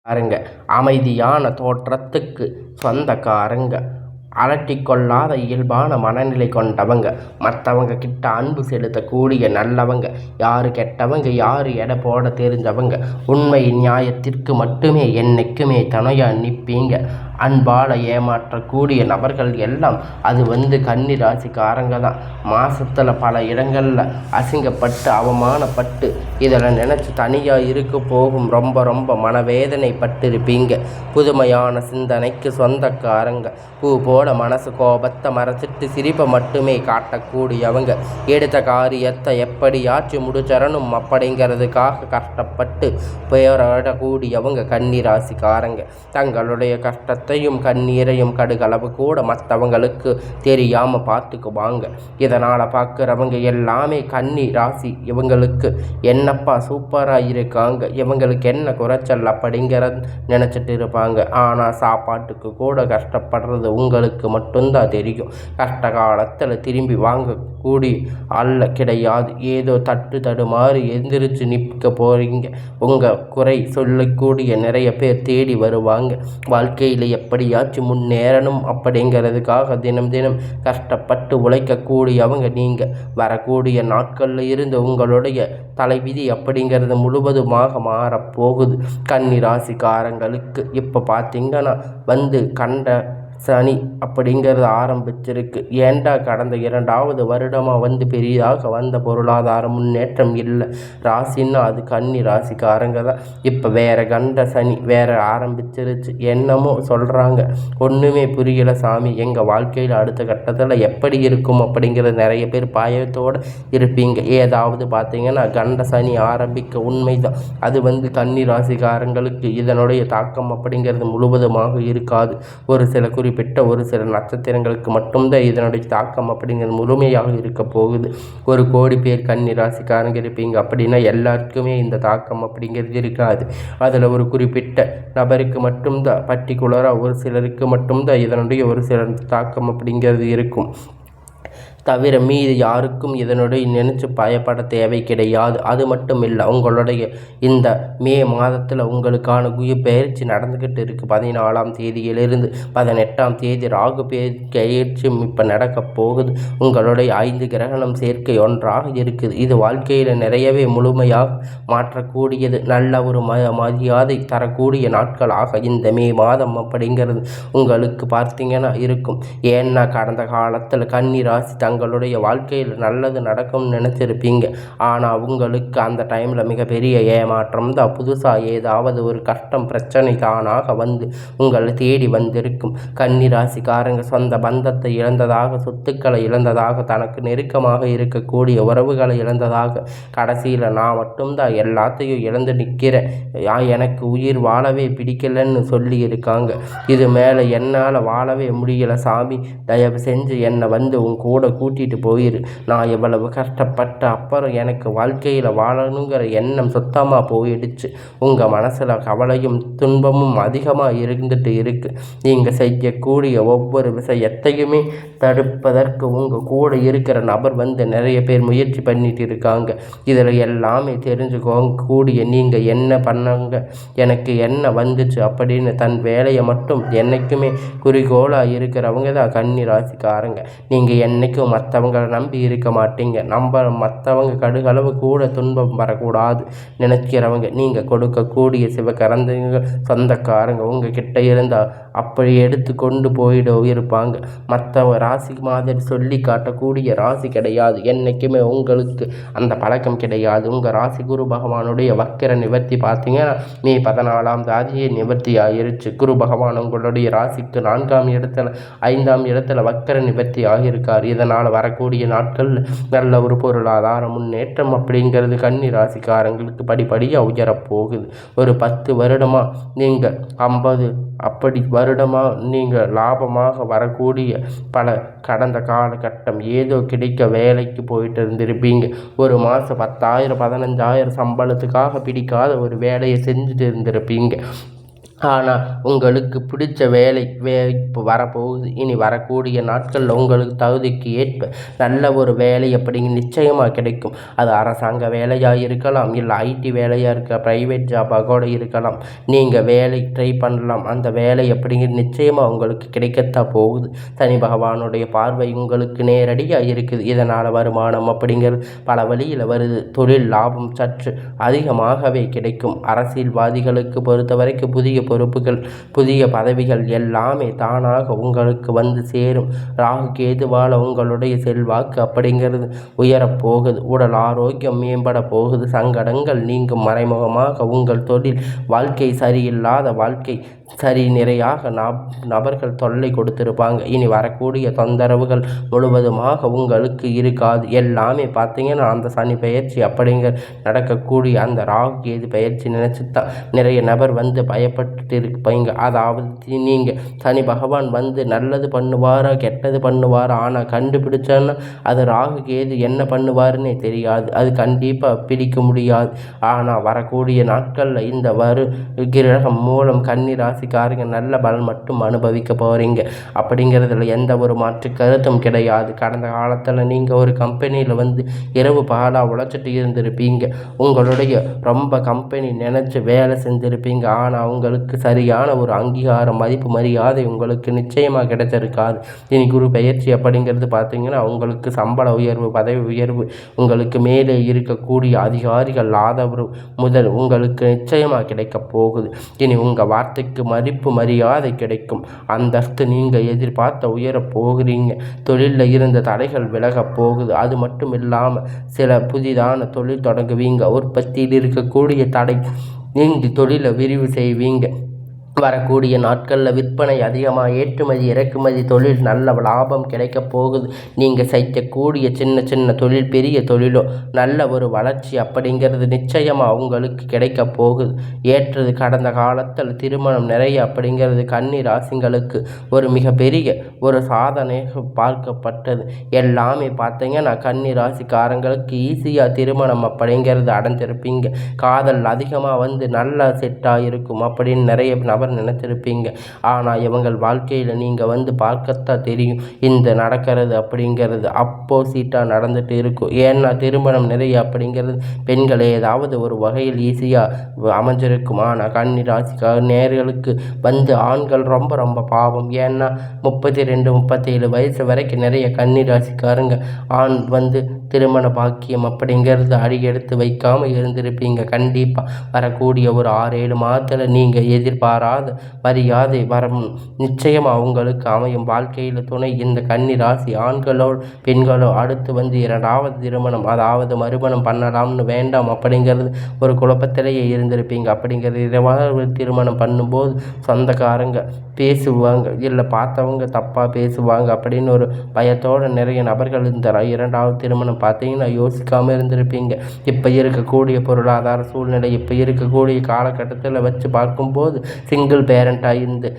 பாருங்க. அமைதியான தோற்றத்துக்கு சொந்தக்காரங்க, அலட்டிக்கொள்ளாத இயல்பான மனநிலை கொண்டவங்க, மற்றவங்க கிட்ட அன்பு செலுத்தக்கூடிய நல்லவங்க, யாரு கெட்டவங்க யாரு எடை போட தெரிஞ்சவங்க, உண்மை நியாயத்திற்கு மட்டுமே என்னைக்குமே துணையா நிற்பீங்க. அன்பால் ஏமாற்றக்கூடிய நபர்கள் எல்லாம் அது கன்னி ராசிக்காரங்க தான். மாசத்துல பல இடங்களில் அசிங்கப்பட்டு அவமானப்பட்டு இதில் நினச்சி தனியாக இருக்க போகும் ரொம்ப ரொம்ப மனவேதனைப்பட்டிருப்பீங்க. புதுமையான சிந்தனைக்கு சொந்தக்காரங்க, பூ போல மனசு கோபத்தை மறைச்சிட்டு சிரிப்பை மட்டுமே காட்டக்கூடியவங்க, எடுத்த காரியத்தை எப்படியாச்சும் முடிச்சரணும் அப்படிங்கிறதுக்காக கஷ்டப்பட்டு போராடக்கூடியவங்க கன்னி ராசிக்காரங்க. தங்களுடைய கஷ்டத்தையும் கண்ணீரையும் கடுகளவு கூட மற்றவங்களுக்கு தெரியாமல் பார்த்துக்குவாங்க. இதனால் பார்க்குறவங்க எல்லாமே கன்னி ராசி இவங்களுக்கு என்னப்பா சூப்பராக இருக்காங்க, இவங்களுக்கு என்ன குறைச்சல் அப்படிங்கிறத நினச்சிட்டு இருப்பாங்க. ஆனால் சாப்பாட்டுக்கு கூட கஷ்டப்படுறது உங்களுக்கு மட்டும்தான் தெரியும். கஷ்ட காலத்தில் திரும்பி வாங்கக்கூடிய அல்ல கிடையாது. ஏதோ தடுமாறி எந்திரிச்சு நிற்க போகிறீங்க. உங்கள் குறை சொல்லக்கூடிய நிறைய பேர் தேடி வருவாங்க. வாழ்க்கையில் எப்படியாச்சும் முன்னேறணும் அப்படிங்கிறதுக்காக தினம் தினம் கஷ்டப்பட்டு உழைக்கக்கூடியவங்க நீங்கள். வரக்கூடிய நாட்களில் இருந்து உங்களுடைய தலைவிதி அப்படிங்கிறது முழுவதுமாக மாறப்போகுது. கன்னி ராசிக்காரங்களுக்கு இப்போ பார்த்தீங்கன்னா கண்ட சனி அப்படிங்கிறது ஆரம்பிச்சிருக்கு. ஏண்டா கடந்த 2வது வருடமாக பெரிதாக வந்த பொருளாதார முன்னேற்றம் இல்லை. ராசின்னா அது கன்னி ராசிக்காரங்க தான். இப்போ வேற கண்ட சனி வேற ஆரம்பிச்சிருச்சு. என்னமோ சொல்கிறாங்க, ஒன்றுமே புரியலை சாமி, எங்கள் வாழ்க்கையில் அடுத்த கட்டத்தில் எப்படி இருக்கும் அப்படிங்கிறது நிறைய பேர் பயத்தோடு இருப்பீங்க. ஏதாவது பார்த்தீங்கன்னா கண்ட சனி ஆரம்பிக்க உண்மைதான். அது கன்னி ராசிக்காரங்களுக்கு இதனுடைய தாக்கம் அப்படிங்கிறது முழுவதுமாக இருக்காது. ஒரு சில குறிப்பிட்ட ஒரு சில நட்சத்திரங்களுக்கு மட்டும்தான் இதனுடைய தாக்கம் அப்படிங்கிறது முழுமையாக இருக்க போகுது. 1 கோடி பேர் கன்னி ராசிக்காரங்க இருப்பீங்க அப்படின்னா எல்லாருக்குமே இந்த தாக்கம் அப்படிங்கிறது இருக்காது. அதில் ஒரு குறிப்பிட்ட நபருக்கு மட்டும்தான், பர்டிகுலராக ஒரு சிலருக்கு மட்டும்தான் இதனுடைய ஒரு சில தாக்கம் அப்படிங்கிறது இருக்கும். தவிர மீது யாருக்கும் இதனுடைய நினச்சி பயப்பட தேவை கிடையாது. அது மட்டும் இல்லை, உங்களுடைய இந்த மே மாதத்தில் உங்களுக்கான குரு பெயர்ச்சி நடந்துக்கிட்டு இருக்குது. 14ஆம் தேதியிலிருந்து 18ஆம் தேதி ராகு பெயர்ச்சியும் இப்போ நடக்க போகுது. உங்களுடைய 5 கிரகணம் சேர்க்கை ஒன்றாக இருக்குது. இது வாழ்க்கையில் நிறையவே முழுமையாக மாற்றக்கூடியது. நல்ல ஒரு மரியாதை தரக்கூடிய நாட்களாக இந்த மே மாதம் அப்படிங்கிறது உங்களுக்கு பார்த்தீங்கன்னா இருக்கும். ஏன்னா கடந்த காலத்தில் கன்னி ராசி தங்களுடைய வாழ்க்கையில் நல்லது நடக்கும்னு நினச்சிருப்பீங்க. ஆனால் உங்களுக்கு அந்த டைமில் மிகப்பெரிய ஏமாற்றம் தான். புதுசாக ஏதாவது ஒரு கஷ்டம் பிரச்சனை தானாக உங்களை தேடி வந்திருக்கும். கன்னி ராசிக்காரங்க சொந்த பந்தத்தை இழந்ததாக, சொத்துக்களை இழந்ததாக, தனக்கு நெருக்கமாக இருக்கக்கூடிய உறவுகளை இழந்ததாக, கடைசியில் நான் மட்டும்தான் எல்லாத்தையும் இழந்து நிற்கிறேன், எனக்கு உயிர் வாழவே பிடிக்கலன்னு சொல்லி இருக்காங்க. இது மேலே என்னால் வாழவே முடியலை சாமி, தயவு செஞ்சு என்னை உன் கூட கூட்டிகிட்டு போயிரு. நான் எவ்வளவு கஷ்டப்பட்ட அப்புறம் எனக்கு வாழ்க்கையில் வாழணுங்கிற எண்ணம் சுத்தமாக போயிடுச்சு. உங்கள் மனசில் கவலையும் துன்பமும் அதிகமாக இருந்துட்டு இருக்கு. நீங்கள் செய்யக்கூடிய ஒவ்வொரு விஷயத்தையுமே தடுப்பதற்கு உங்கள் கூட இருக்கிற நபர் நிறைய பேர் முயற்சி பண்ணிட்டு இருக்காங்க. இதில் எல்லாமே தெரிஞ்சுக்கக்கூடிய நீங்கள் என்ன பண்ணாங்க, எனக்கு என்ன வந்துச்சு அப்படின்னு தன் வேலையை மட்டும் என்றைக்குமே குறிக்கோளாக இருக்கிறவங்க தான் கன்னி ராசிக்காரங்க. நீங்கள் என்றைக்கும் மற்றவங்களை நம்பி இருக்க மாட்டீங்க. மற்றவங்க கடுகளவு கூட துன்பம் வரக்கூடாது நினைக்கிறவங்க. நீங்கள் கொடுக்கக்கூடிய சிவகரந்தங்க சொந்தக்காரங்க உங்ககிட்ட இருந்தால் அப்படி எடுத்து கொண்டு போயிட இருப்பாங்க. மற்ற ராசி மாதிரி சொல்லி காட்டக்கூடிய ராசி கிடையாது. என்றைக்குமே உங்களுக்கு அந்த பழக்கம் கிடையாது. உங்கள் ராசி குரு பகவானுடைய வக்கிர நிவர்த்தி பார்த்தீங்கன்னா மே 14ஆம் தேதியே நிவர்த்தி ஆகிருச்சு. குரு பகவான் உங்களுடைய ராசிக்கு 4ஆம் இடத்துல 5ஆம் இடத்துல வக்கிர நிவர்த்தி ஆகியிருக்கார். இதனால் வரக்கூடிய நாட்கள் நல்ல ஒரு பொருளாதார முன்னேற்றம் அப்படிங்கிறது கன்னி ராசிக்காரங்களுக்கு படிப்படியாக உயரப்போகுது. ஒரு 10 வருடமாக நீங்கள் 50 அப்படி வருடமாக நீங்கள் லாபமாக வரக்கூடிய பல கடந்த காலகட்டம் ஏதோ கிடைக்க வேலைக்கு போயிட்டு இருந்திருப்பீங்க. ஒரு மாதம் 10,000 15,000 சம்பளத்துக்காக பிடிக்காத ஒரு வேலையை செஞ்சுட்டு இருந்திருப்பீங்க. ஆனால் உங்களுக்கு பிடிச்ச வேலை இப்போ வரப்போகுது. இனி வரக்கூடிய நாட்களில் உங்களுக்கு தகுதிக்கு ஏற்ப நல்ல ஒரு வேலை அப்படிங்க நிச்சயமாக கிடைக்கும். அது அரசாங்க வேலையாக இருக்கலாம், இல்லை ஐடி வேலையாக இருக்க ப்ரைவேட் ஜாபாக கூட இருக்கலாம். நீங்கள் வேலை ட்ரை பண்ணலாம். அந்த வேலை அப்படிங்கிற நிச்சயமாக உங்களுக்கு கிடைக்கத்தான் போகுது. சனி பகவானுடைய பார்வை உங்களுக்கு நேரடியாக இருக்குது. இதனால் வருமானம் அப்படிங்கிறது பல வழியில் வருது. தொழில் லாபம் சற்று அதிகமாகவே கிடைக்கும். அரசியல்வாதிகளுக்கு பொறுத்த வரைக்கும் புதிய பொறுப்புகள், புதிய பதவிகள் எல்லாமே தானாக உங்களுக்கு வந்து சேரும். ராகு கேதுவால் உங்களுடைய செல்வாக்கு அப்படிங்கிறது உயரப்போகுது. உடல் ஆரோக்கியம் மேம்பட போகுது. சங்கடங்கள் நீங்கும். மறைமுகமாக உங்கள் தொழில் வாழ்க்கை சரியில்லாத வாழ்க்கை சரி நிறையாக நபர்கள் தொல்லை கொடுத்துருப்பாங்க. இனி வரக்கூடிய தொந்தரவுகள் முழுவதுமாக உங்களுக்கு இருக்காது. எல்லாமே பார்த்தீங்கன்னா அந்த சனி பயிற்சி அப்படிங்கிற நடக்கக்கூடிய அந்த ராகு கேது பயிற்சி நினச்சி தான் நிறைய நபர் வந்து பயப்பட்டு இருப்பீங்க. அதாவது நீங்கள் சனி பகவான் வந்து நல்லது பண்ணுவாரா கெட்டது பண்ணுவாரா, ஆனால் கண்டுபிடிச்சோன்னா அது ராகு கேது என்ன பண்ணுவாருன்னே தெரியாது. அது கண்டிப்பாக பிடிக்க முடியாது. ஆனால் வரக்கூடிய நாட்களில் இந்த கிரகம் மூலம் கன்னி ராசிக்காரங்க நல்ல பலன் மட்டும் அனுபவிக்க போகிறீங்க. அப்படிங்கிறதுல எந்த ஒரு மாற்று கருத்தும் கிடையாது. கடந்த காலத்தில் நீங்கள் ஒரு கம்பெனியில் வந்து இரவு பகலாக உழைச்சிட்டு இருந்திருப்பீங்க. உங்களுடைய ரொம்ப கம்பெனி நினச்சி வேலை செஞ்சுருப்பீங்க. ஆனால் உங்களுக்கு சரியான ஒரு அங்கீகாரம், மதிப்பு, மரியாதை உங்களுக்கு நிச்சயமாக கிடைச்சிருக்காது. இனி குரு பயிற்சி அப்படிங்கிறது பார்த்தீங்கன்னா உங்களுக்கு சம்பள உயர்வு, பதவி உயர்வு, உங்களுக்கு மேலே இருக்கக்கூடிய அதிகாரிகள் ஆதரவு முதல் உங்களுக்கு நிச்சயமாக கிடைக்க போகுது. இனி உங்கள் வார்த்தைக்கு மதிப்பு மரியாதை கிடைக்கும். அந்தஸ்து நீங்கள் எதிர்பார்த்த உயரப் போகிறீங்க. தொழிலில் இருந்த தடைகள் விலகப் போகுது. அது மட்டும் இல்லாமல் சில புதிதான தொழில் தொடங்குவீங்க. உற்பத்தியில் இருக்கக்கூடிய தடை நீங்கி தொழிலை விரிவு செய்வீங்க. வரக்கூடிய நாட்களில் விற்பனை அதிகமாக, ஏற்றுமதி இறக்குமதி தொழில் நல்ல லாபம் கிடைக்கப் போகுது. நீங்கள் செய்யக்கூடிய சின்ன சின்ன தொழில் பெரிய தொழிலோ நல்ல ஒரு வளர்ச்சி அப்படிங்கிறது நிச்சயமாக உங்களுக்கு கிடைக்க போகுது. ஏற்றது கடந்த காலத்தில் திருமணம் நிறைய அப்படிங்கிறது கன்னி ராசிங்களுக்கு ஒரு மிகப்பெரிய ஒரு சாதனை பார்க்கப்பட்டது. எல்லாமே பார்த்தீங்கன்னா கன்னி ராசிக்காரங்களுக்கு ஈஸியாக திருமணம் அப்படிங்கிறது அடைஞ்சிருப்பீங்க. காதல் அதிகமாக வந்து நல்லா செட்டாக இருக்கும் அப்படின்னு நிறைய நபர் நினைச்சிருப்பீங்க. ஆனால் இவங்கள் வாழ்க்கையில் நீங்கள் வந்து பார்க்கத்தான் தெரியும் இந்த நடக்கிறது அப்படிங்கிறது அப்போசிட்டாக நடந்துட்டு இருக்கும். ஏன்னா திருமணம் நிறைய அப்படிங்கிறது பெண்கள் ஏதாவது ஒரு வகையில் ஈஸியாக அமைஞ்சிருக்கும். ஆனால் கன்னி ராசிக்கார நேர்களுக்கு வந்து ஆண்கள் ரொம்ப ரொம்ப பாவம். ஏன்னா 32 37 வயசு வரைக்கும் நிறைய கன்னி ராசிக்காரங்க ஆண் வந்து திருமண பாக்கியம் அப்படிங்கிறது அடியெடுத்து வைக்காமல் இருந்திருப்பீங்க. கண்டிப்பாக வரக்கூடிய ஒரு 6-7 மாதத்தில் நீங்கள் எதிர்பாராத மரியாதை வரும் நிச்சயமாக உங்களுக்கு அமையும். வாழ்க்கையில் துணை இந்த கன்னி ராசி ஆண்களோ பெண்களோ அடுத்து வந்து 2வது திருமணம் அதாவது மறுமணம் பண்ணலாம்னு வேண்டாம் அப்படிங்கிறது ஒரு குழப்பத்திலேயே இருந்திருப்பீங்க. அப்படிங்கிறது 2வது திருமணம் பண்ணும்போது சொந்தக்காரங்க பேசுவாங்க, இல்லை பார்த்தவங்க தப்பாக பேசுவாங்க அப்படின்னு ஒரு பயத்தோடு நிறைய நபர்கள் இந்த 2வது திருமணம் பார்த்தீங்கன்னா யோசிக்காமல் இருந்திருப்பீங்க. இப்போ இருக்கக்கூடிய பொருளாதார சூழ்நிலை, இப்போ இருக்கக்கூடிய காலகட்டத்தில் வச்சு பார்க்கும்போது சிங்கிள் பேரண்ட்டாக இருந்து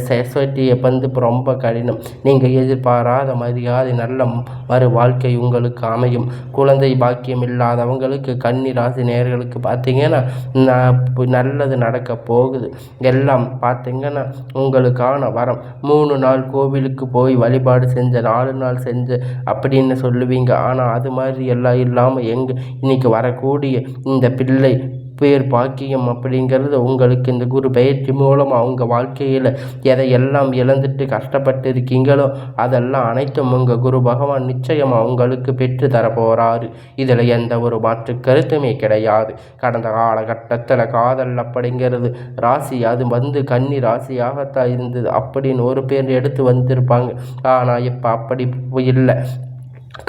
சொசைட்டியை வந்து இப்போ ரொம்ப கடினம். நீங்கள் எதிர்பாராத மரியாதை நல்ல மறு வாழ்க்கை உங்களுக்கு அமையும். குழந்தை பாக்கியம் இல்லாதவங்களுக்கு கன்னி ராசி நேயர்களுக்கு பார்த்தீங்கன்னா நல்லது நடக்க போகுது. எல்லாம் பார்த்தீங்கன்னா உங்களுக்கான வரம். 3 நாள் கோவிலுக்கு போய் வழிபாடு செஞ்ச 4 நாள் செஞ்ச அப்படின்னு சொல்லுவீங்க. ஆனால் அது மாதிரி எல்லாம் இல்லாமல் இன்னைக்கு வரக்கூடிய இந்த பிள்ளை பேர் பாக்கியம் அப்படிங்கிறது உங்களுக்கு இந்த குரு பயிற்சி மூலம் அவங்க வாழ்க்கையில் எதையெல்லாம் இழந்துட்டு கஷ்டப்பட்டு இருக்கீங்களோ அதெல்லாம் அனைத்தும் உங்கள் குரு பகவான் நிச்சயமாக உங்களுக்கு பெற்று தரப்போகிறாரு. இதில் எந்த ஒரு மாற்று கருத்துமே கிடையாது. கடந்த காலகட்டத்தில் காதல் அப்படிங்கிறது ராசி அது வந்து கன்னி ராசியாகத்தான் இருந்தது அப்படின்னு ஒரு பேர் எடுத்து வந்திருப்பாங்க. ஆனால் இப்போ அப்படி இல்லை.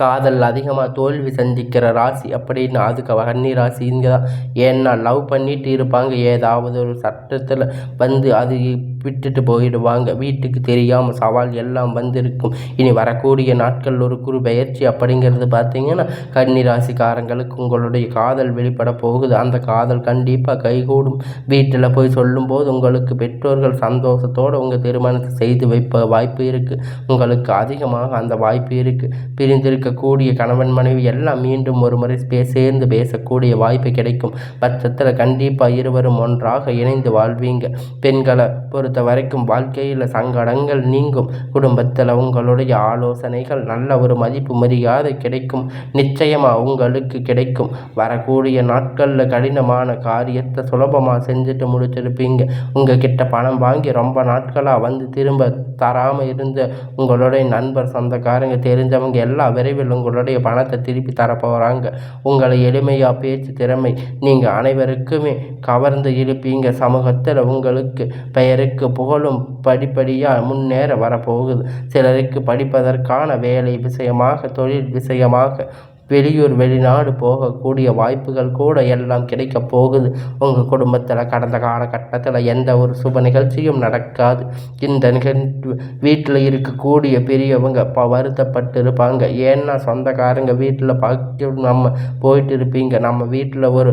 காதல் அதிகமாக தோல்வி சந்திக்கிற ராசி அப்படின்னு அதுக்கு கன்னி ராசி இங்கே தான். ஏன்னா லவ் பண்ணிட்டு இருப்பாங்க, ஏதாவது ஒரு சட்டத்தில் வந்து அது விட்டுட்டு போயிடுவாங்க. வீட்டுக்கு தெரியாமல் சவால் எல்லாம் வந்திருக்கும். இனி வரக்கூடிய நாட்கள் ஒரு குரு பயிற்சி அப்படிங்கிறது பார்த்தீங்கன்னா கன்னி ராசிக்காரங்களுக்கு உங்களுடைய காதல் வெளிப்பட போகுது. அந்த காதல் கண்டிப்பாக கைகூடும். வீட்டில் போய் சொல்லும்போது உங்களுக்கு பெற்றோர்கள் சந்தோஷத்தோடு உங்கள் திருமணத்தை செய்து வைப்ப வாய்ப்பு இருக்குது. உங்களுக்கு அதிகமாக அந்த வாய்ப்பு இருக்குது. பிரிந்திருக்க இருக்கக்கூடிய கணவன் மனைவி எல்லாம் மீண்டும் ஒரு முறை சேர்ந்து பேசக்கூடிய வாய்ப்பு கிடைக்கும் பட்சத்தில் கண்டிப்பாக இருவரும் ஒன்றாக இணைந்து வாழ்வீங்க. பெண்களை பொறுத்த வரைக்கும் வாழ்க்கையில் சங்கடங்கள் நீங்கும். குடும்பத்தில் உங்களுடைய ஆலோசனைகள் நல்ல ஒரு மதிப்பு மரியாதை கிடைக்கும். நிச்சயமாக உங்களுக்கு கிடைக்கும். வரக்கூடிய நாட்களில் கடினமான காரியத்தை சுலபமாக செஞ்சுட்டு முடிச்சிருப்பீங்க. உங்ககிட்ட பணம் வாங்கி ரொம்ப நாட்களாக வந்து திரும்ப தராமல் இருந்த உங்களுடைய நண்பர், சொந்தக்காரங்க, தெரிஞ்சவங்க எல்லாம் விரைவில் உங்களுடைய பணத்தை திருப்பி தரப்போகிறாங்க. உங்களை எளிமையாக பேச்சு திறமை நீங்கள் அனைவருக்குமே கவர்ந்து இருப்பீங்க. சமூகத்தில் உங்களுக்கு பெயருக்கு புகழும் படிப்படியாக முன்னேற வரப்போகுது. சிலருக்கு படிப்பதற்கான வேலை விஷயமாக, தொழில் விஷயமாக வெளியூர் வெளிநாடு போகக்கூடிய வாய்ப்புகள் கூட எல்லாம் கிடைக்க போகுது. உங்கள் குடும்பத்தில் கடந்த காலகட்டத்தில் எந்த ஒரு சுப நிகழ்ச்சியும் நடக்காது. இந்த வீட்டில் இருக்கக்கூடிய பெரியவங்க வருத்தப்பட்டு இருப்பாங்க. ஏன்னா சொந்தக்காரங்க வீட்டில் நம்ம போயிட்டு இருப்பீங்க. நம்ம வீட்டில் ஒரு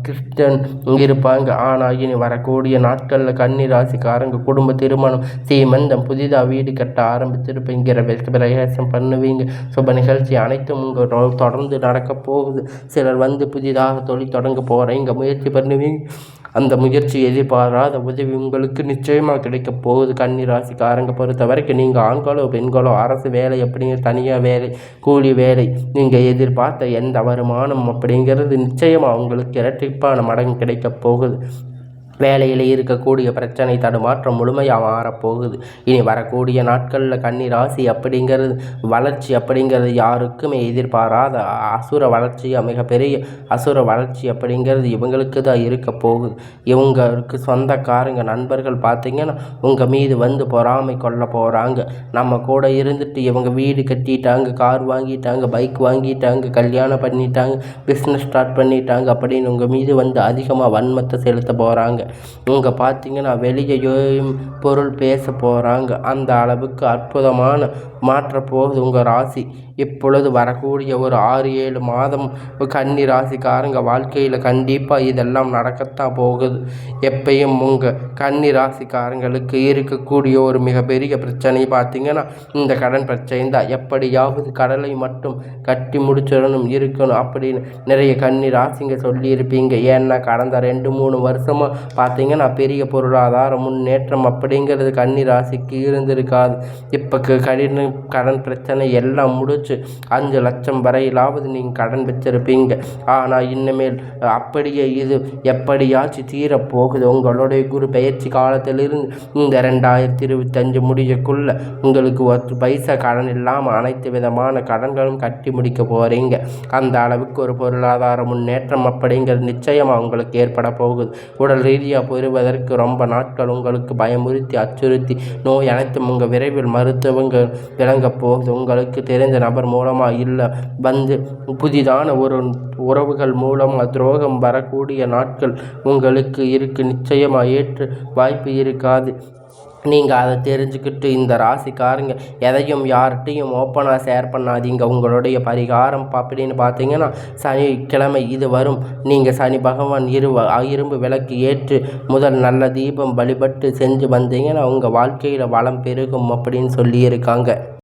கிறிஸ்டன் இருப்பாங்க. ஆனால் இனி வரக்கூடிய நாட்களில் கன்னி ராசிக்காரங்க குடும்ப திருமணம், சீமந்தம், புதிதாக வீடு கட்ட ஆரம்பிச்சிருப்பீங்கிற பிரயாசம் பண்ணுவீங்க. சுப நிகழ்ச்சி அனைத்தும் உங்கள் தொடர்ந்து நடக்க போகுது. சிலர் வந்து புதிதாக தொழில் தொடங்க போகிறீங்க, முயற்சி பண்ணுவீங்க. அந்த முயற்சி எதிர்பாராத உதவி உங்களுக்கு நிச்சயமாக கிடைக்க போகுது. கன்னி ராசிக்காரங்க பொறுத்த வரைக்கும் நீங்கள் ஆண்களோ பெண்களோ அரசு வேலை அப்படிங்கிற தனியார் வேலை, கூலி வேலை, நீங்கள் எதிர்பார்த்த எந்த வருமானம் அப்படிங்கிறது நிச்சயமாக உங்களுக்கு இரட்டிப்பான மடங்கு கிடைக்க போகுது. வேலையில் இருக்கக்கூடிய பிரச்சனை தடுமாற்றம் முழுமையாக மாறப்போகுது. இனி வரக்கூடிய நாட்களில் கன்னி ராசி அப்படிங்கிறது வளர்ச்சி அப்படிங்கிறது யாருக்குமே எதிர்பாராத அசுர வளர்ச்சியாக, மிகப்பெரிய அசுர வளர்ச்சி அப்படிங்கிறது இவங்களுக்கு தான் இருக்க போகுது. இவங்களுக்கு சொந்தக்காரங்க, நண்பர்கள் பார்த்திங்கன்னா உங்கள் மீது வந்து பொறாமை கொள்ள போகிறாங்க. நம்ம கூட இருந்துட்டு இவங்க வீடு கட்டிட்டாங்க, கார் வாங்கிட்டாங்க, பைக் வாங்கிட்டாங்க, கல்யாணம் பண்ணிட்டாங்க, பிஸ்னஸ் ஸ்டார்ட் பண்ணிட்டாங்க அப்படின்னு உங்கள் மீது வந்து அதிகமாக வன்மத்தை செலுத்த போகிறாங்க. இவங்க பார்த்தீங்கன்னா வெளியேயும் பொருள் பேச போகிறாங்க. அந்த அளவுக்கு அற்புதமான மாற்ற போகுது உங்கள் ராசி. இப்பொழுது வரக்கூடிய ஒரு 6-7 மாதம் கன்னி ராசிக்காரங்க வாழ்க்கையில் கண்டிப்பாக இதெல்லாம் நடக்கத்தான் போகுது. எப்பயும் உங்கள் கன்னி ராசிக்காரங்களுக்கு இருக்கக்கூடிய ஒரு மிகப்பெரிய பிரச்சனை பார்த்திங்கன்னா இந்த கடன் பிரச்சனை தான். எப்படியாவது கடலை மட்டும் கட்டி முடிச்சிடணும் இருக்கணும் அப்படின்னு நிறைய கன்னி ராசிங்க சொல்லியிருப்பீங்க. ஏன்னா கடந்த 2-3 வருஷமாக பார்த்திங்கன்னா பெரிய பொருளாதார முன்னேற்றம் அப்படிங்கிறது கன்னி ராசிக்கு இருந்திருக்காது. இப்போ கடன் பிரச்சனை எல்லாம் முடிச்சு 5 லட்சம் வரையிலாவது நீங்கள் கடன் வச்சிருப்பீங்க. ஆனால் இனிமேல் அப்படியே இது எப்படியாச்சும் தீரப்போகுது. உங்களுடைய குரு பயிற்சி காலத்திலிருந்து இந்த 2025 முடியக்குள்ள உங்களுக்கு 1 பைசா கடன் இல்லாமல் அனைத்து விதமான கடன்களும் கட்டி முடிக்க போகிறீங்க. அந்த அளவுக்கு ஒரு பொருளாதார முன்னேற்றம் அப்படிங்கிறது நிச்சயமாக உங்களுக்கு ஏற்பட போகுது. உடல் ரீதியாக பெறுவதற்கு ரொம்ப நாட்கள் உங்களுக்கு பயமுறுத்தி அச்சுறுத்தி நோய் அனைத்தும் உங்கள் விரைவில் மருத்துவங்க விளங்க போகுது. உங்களுக்கு தெரிந்த நபர் மூலமாக இல்லை வந்து புதிதான ஒரு உறவுகள் மூலமாக துரோகம் வரக்கூடிய நாட்கள் உங்களுக்கு இருக்குது. நிச்சயமாக ஏற்று வாய்ப்பு இருக்காது. நீங்கள் அதை தெரிஞ்சுக்கிட்டு இந்த ராசிக்காரங்க எதையும் யார்கிட்டையும் ஓப்பனாக ஷேர் பண்ணாதீங்க. உங்களுடைய பரிகாரம் அப்படின்னு பார்த்தீங்கன்னா சனிக்கிழமை இது வரும். நீங்கள் சனி பகவான் இரும்பு விளக்கு ஏற்று முதல் நல்ல தீபம் வழிபட்டு செஞ்சு வந்தீங்கன்னா உங்கள் வாழ்க்கையில் வளம் பெருகும் அப்படின்னு சொல்லியிருக்காங்க.